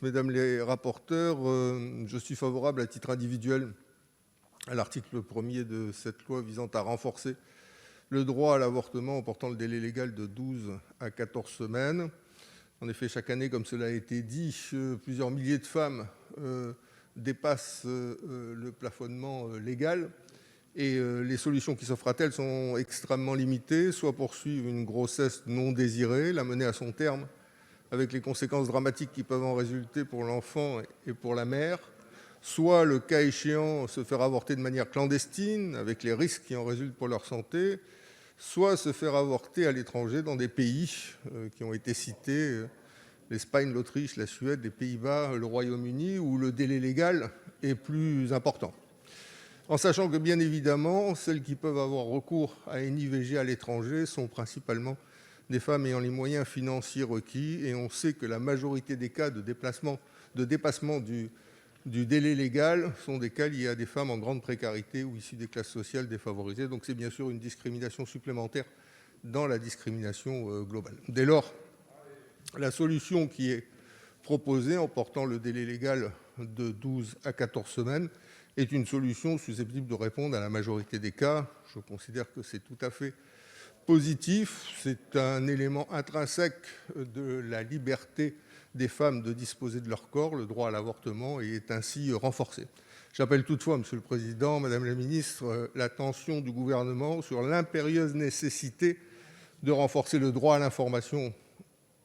mesdames les rapporteurs, je suis favorable à titre individuel à l'article 1er de cette loi visant à renforcer le droit à l'avortement en portant le délai légal de 12 à 14 semaines. En effet, chaque année, comme cela a été dit, plusieurs milliers de femmes dépassent le plafonnement légal et les solutions qui s'offrent à elles sont extrêmement limitées, soit poursuivre une grossesse non désirée, la mener à son terme avec les conséquences dramatiques qui peuvent en résulter pour l'enfant et pour la mère, soit, le cas échéant, se faire avorter de manière clandestine, avec les risques qui en résultent pour leur santé, soit se faire avorter à l'étranger dans des pays qui ont été cités, l'Espagne, l'Autriche, la Suède, les Pays-Bas, le Royaume-Uni, où le délai légal est plus important. En sachant que, bien évidemment, celles qui peuvent avoir recours à une IVG à l'étranger sont principalement des femmes ayant les moyens financiers requis, et on sait que la majorité des cas de dépassement du délai légal sont des cas liés à des femmes en grande précarité ou issues des classes sociales défavorisées. Donc c'est bien sûr une discrimination supplémentaire dans la discrimination globale. Dès lors, la solution qui est proposée en portant le délai légal de 12 à 14 semaines est une solution susceptible de répondre à la majorité des cas. Je considère que c'est tout à fait positif, c'est un élément intrinsèque de la liberté des femmes de disposer de leur corps, le droit à l'avortement, et est ainsi renforcé. J'appelle toutefois, Monsieur le Président, Madame la Ministre, l'attention du Gouvernement sur l'impérieuse nécessité de renforcer le droit à l'information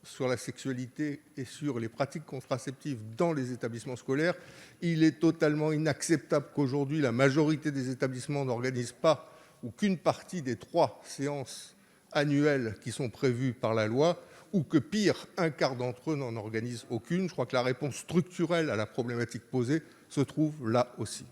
sur la sexualité et sur les pratiques contraceptives dans les établissements scolaires. Il est totalement inacceptable qu'aujourd'hui la majorité des établissements n'organisent pas ou qu'une partie des 3 séances annuelles qui sont prévues par la loi, ou que, pire, un quart d'entre eux n'en organisent aucune. Je crois que la réponse structurelle à la problématique posée se trouve là aussi.